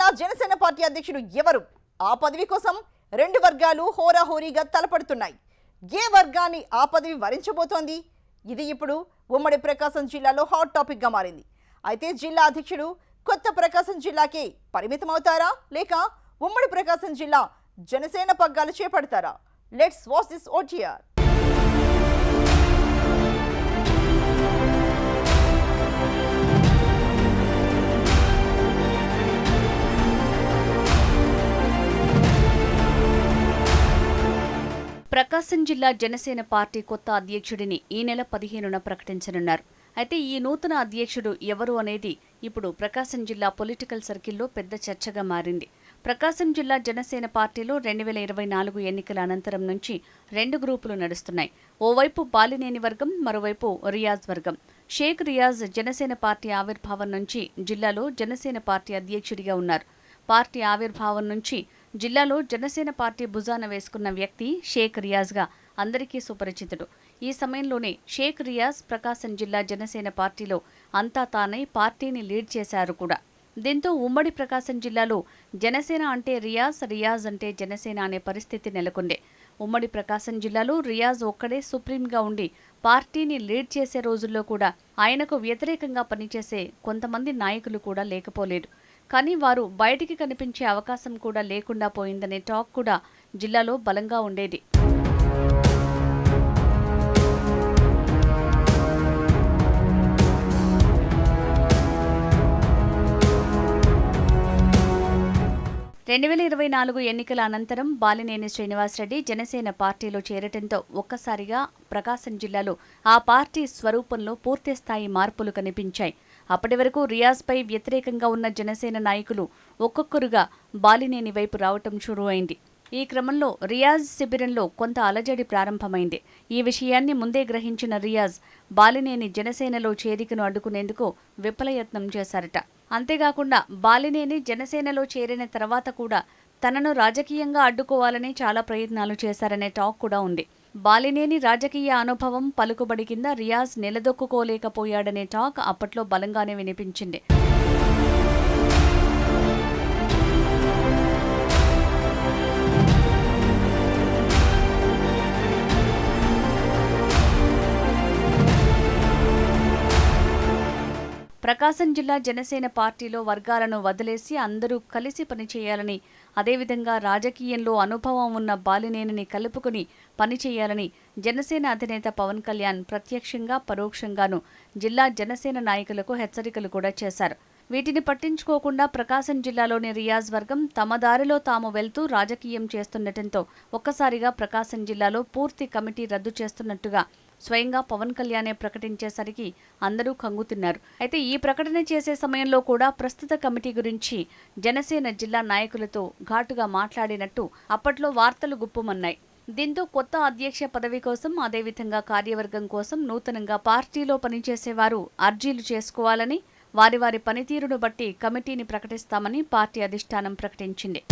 జిల్లా జనసేన పార్టీ అధ్యక్షుడు ఎవరు? ఆ పదవి కోసం రెండు వర్గాలు హోరాహోరీగా తలపడుతున్నాయి. ఏ వర్గాన్ని ఆ పదవి వరించబోతోంది? ఇది ఇప్పుడు ఉమ్మడి ప్రకాశం జిల్లాలో హాట్ టాపిక్ గా మారింది. అయితే జిల్లా అధ్యక్షుడు కొత్త ప్రకాశం జిల్లాకే పరిమితమవుతారా, లేక ఉమ్మడి ప్రకాశం జిల్లా జనసేన పగ్గాలు చేపడతారా? Let's watch this OTR. Prakasam జిల్లా జనసేన పార్టీ కొత్త అధ్యక్షుడిని ఈ నెల 15న ప్రకటించనున్నారు. అయితే ఈ నూతన అధ్యక్షుడు ఎవరు అనేది ఇప్పుడు ప్రకాశం జిల్లా పొలిటికల్ సర్కిల్లో పెద్ద చర్చగా మారింది. ప్రకాశం జిల్లా జనసేన పార్టీలో 2024 ఎన్నికల అనంతరం నుంచి రెండు గ్రూపులు నడుస్తున్నాయి. ఓవైపు బాలినేని వర్గం, మరోవైపు రియాజ్ వర్గం. షేక్ రియాజ్ జనసేన పార్టీ ఆవిర్భావం నుంచి జిల్లాలో జనసేన పార్టీ అధ్యక్షుడిగా ఉన్నారు. పార్టీ ఆవిర్భావం నుంచి జిల్లాలో జనసేన పార్టీ భుజాన వేసుకున్న వ్యక్తి షేక్ రియాజ్గా అందరికీ సుపరిచితుడు. ఈ సమయంలోనే షేక్ రియాజ్ ప్రకాశం జిల్లా జనసేన పార్టీలో అంతా తానై పార్టీని లీడ్ చేశారు కూడా. దీంతో ఉమ్మడి ప్రకాశం జిల్లాలో జనసేన అంటే రియాజ్, రియాజ్ అంటే జనసేన అనే పరిస్థితి నెలకొంది. ఉమ్మడి ప్రకాశం జిల్లాలో రియాజ్ ఒక్కడే సుప్రీంగా ఉండి పార్టీని లీడ్ చేసే రోజుల్లో కూడా ఆయనకు వ్యతిరేకంగా పనిచేసే కొంతమంది నాయకులు కూడా లేకపోలేదు. కానీ వారు బయటికి కనిపించే అవకాశం కూడా లేకుండా పోయిందనే టాక్ కూడా జిల్లాలో బలంగా ఉండేది. రెండు 2024 ఎన్నికల అనంతరం బాలినేని శ్రీనివాసరెడ్డి జనసేన పార్టీలో చేరటంతో ఒక్కసారిగా ప్రకాశం జిల్లాలో ఆ పార్టీ స్వరూపంలో పూర్తిస్థాయి మార్పులు కనిపించాయి. అప్పటి వరకు రియాజ్పై వ్యతిరేకంగా ఉన్న జనసేన నాయకులు ఒక్కొక్కరుగా బాలినేని వైపు రావటం షురూ అయింది. ఈ క్రమంలో రియాజ్ శిబిరంలో కొంత అలజడి ప్రారంభమైంది. ఈ విషయాన్ని ముందే గ్రహించిన రియాజ్ బాలినేని జనసేనలో చేరికను అడ్డుకునేందుకు విఫలయత్నం చేశారట. అంతేకాకుండా బాలినేని జనసేనలో చేరిన తర్వాత కూడా తనను రాజకీయంగా అడ్డుకోవాలని చాలా ప్రయత్నాలు చేశారనే టాక్ కూడా ఉంది. బాలినేని రాజకీయ అనుభవం పలుకుబడి కింద రియాజ్ నిలదొక్కుకోలేకపోయాడనే టాక్ అప్పట్లో బలంగానే వినిపించింది. ప్రకాశం జిల్లా జనసేన పార్టీలో వర్గాలను వదిలేసి అందరూ కలిసి పనిచేయాలని, అదేవిధంగా రాజకీయంలో అనుభవం ఉన్న బాలినేనిని కలుపుకుని పనిచేయాలని జనసేన అధినేత పవన్ కళ్యాణ్ ప్రత్యక్షంగా పరోక్షంగానూ జిల్లా జనసేన నాయకులకు హెచ్చరికలు కూడా చేశారు. వీటిని పట్టించుకోకుండా ప్రకాశం జిల్లాలోని రియాజ్ వర్గం తమ దారిలో తాము వెళ్తూ రాజకీయం చేస్తుండటంతో ఒక్కసారిగా ప్రకాశం జిల్లాలో పూర్తి కమిటీ రద్దు చేస్తున్నట్టుగా స్వయంగా పవన్ కళ్యాణే ప్రకటించేసరికి అందరూ కంగుతిన్నారు. అయితే ఈ ప్రకటన చేసే సమయంలో కూడా ప్రస్తుత కమిటీ గురించి జనసేన జిల్లా నాయకులతో ఘాటుగా మాట్లాడినట్టు అప్పట్లో వార్తలు గుప్పుమన్నాయి. దీంతో కొత్త అధ్యక్ష పదవి కోసం, అదేవిధంగా కార్యవర్గం కోసం నూతనంగా పార్టీలో పనిచేసేవారు అర్జీలు చేసుకోవాలని, వారి వారి పనితీరును బట్టి కమిటీని ప్రకటిస్తామని పార్టీ అధిష్టానం ప్రకటించింది.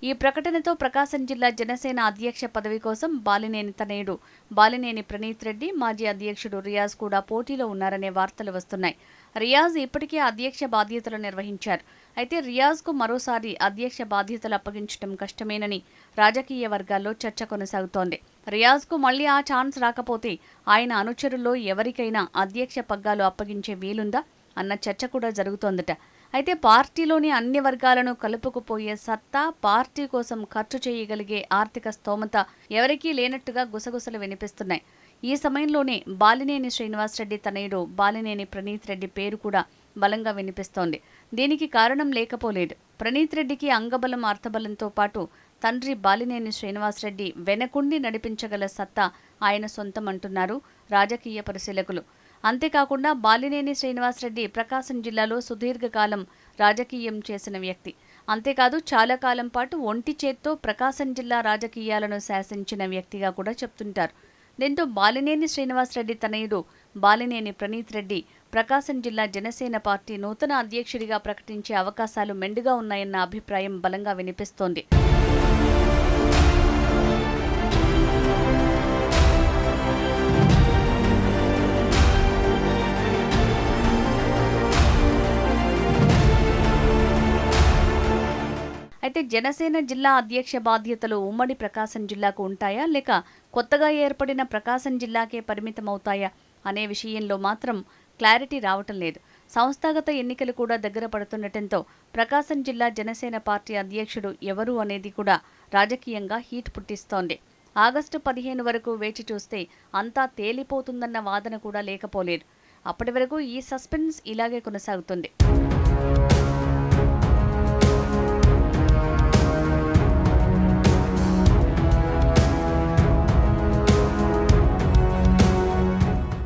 ఈ ప్రకటనతో ప్రకాశం జిల్లా జనసేన అధ్యక్ష పదవి కోసం బాలినేని తనయుడు బాలినేని ప్రణీత్ రెడ్డి, మాజీ అధ్యక్షుడు రియాజ్ కూడా పోటీలో ఉన్నారనే వార్తలు వస్తున్నాయి. రియాజ్ ఇప్పటికే అధ్యక్ష బాధ్యతలు నిర్వహించారు. అయితే రియాజ్కు మరోసారి అధ్యక్ష బాధ్యతలు అప్పగించడం కష్టమేనని రాజకీయ వర్గాల్లో చర్చ కొనసాగుతోంది. రియాజ్కు మళ్లీ ఆ ఛాన్స్ రాకపోతే ఆయన అనుచరుల్లో ఎవరికైనా అధ్యక్ష పగ్గాలు అప్పగించే వీలుందా అన్న చర్చ కూడా జరుగుతోందట. అయితే పార్టీలోని అన్ని వర్గాలను కలుపుకుపోయే సత్తా, పార్టీ కోసం ఖర్చు చేయగలిగే ఆర్థిక స్తోమత ఎవరికీ లేనట్టుగా గుసగుసలు వినిపిస్తున్నాయి. ఈ సమయంలోనే బాలినేని శ్రీనివాసరెడ్డి తనయుడు బాలినేని ప్రణీత్ రెడ్డి పేరు కూడా బలంగా వినిపిస్తోంది. దీనికి కారణం లేకపోలేదు. ప్రణీత్ రెడ్డికి అంగబలం, అర్థబలంతో పాటు తండ్రి బాలినేని శ్రీనివాసరెడ్డి వెనకుండి నడిపించగల సత్తా ఆయన సొంతమంటున్నారు రాజకీయ పరిశీలకులు. అంతేకాకుండా బాలినేని శ్రీనివాసరెడ్డి ప్రకాశం జిల్లాలో సుదీర్ఘకాలం రాజకీయం చేసిన వ్యక్తి. అంతేకాదు చాలా కాలం పాటు ఒంటి చేత్తో ప్రకాశం జిల్లా రాజకీయాలను శాసించిన వ్యక్తిగా కూడా చెప్తుంటారు. దీంతో బాలినేని శ్రీనివాసరెడ్డి తనయుడు బాలినేని ప్రణీత్ రెడ్డి ప్రకాశం జిల్లా జనసేన పార్టీ నూతన అధ్యక్షుడిగా ప్రకటించే అవకాశాలు మెండుగా ఉన్నాయన్న అభిప్రాయం బలంగా వినిపిస్తోంది. అయితే జనసేన జిల్లా అధ్యక్ష బాధ్యతలు ఉమ్మడి ప్రకాశం జిల్లాకు ఉంటాయా లేక కొత్తగా ఏర్పడిన ప్రకాశం జిల్లాకే పరిమితమవుతాయా అనే విషయంలో మాత్రం క్లారిటీ రావటం లేదు. సంస్థాగత ఎన్నికలు కూడా దగ్గర పడుతుండటంతో ప్రకాశం జిల్లా జనసేన పార్టీ అధ్యక్షుడు ఎవరు అనేది కూడా రాజకీయంగా హీట్ పుట్టిస్తోంది. ఆగస్టు 15 వరకు వేచి చూస్తే అంతా తేలిపోతుందన్న వాదన కూడా లేకపోలేదు. అప్పటి వరకు ఈ సస్పెన్స్ ఇలాగే కొనసాగుతుంది.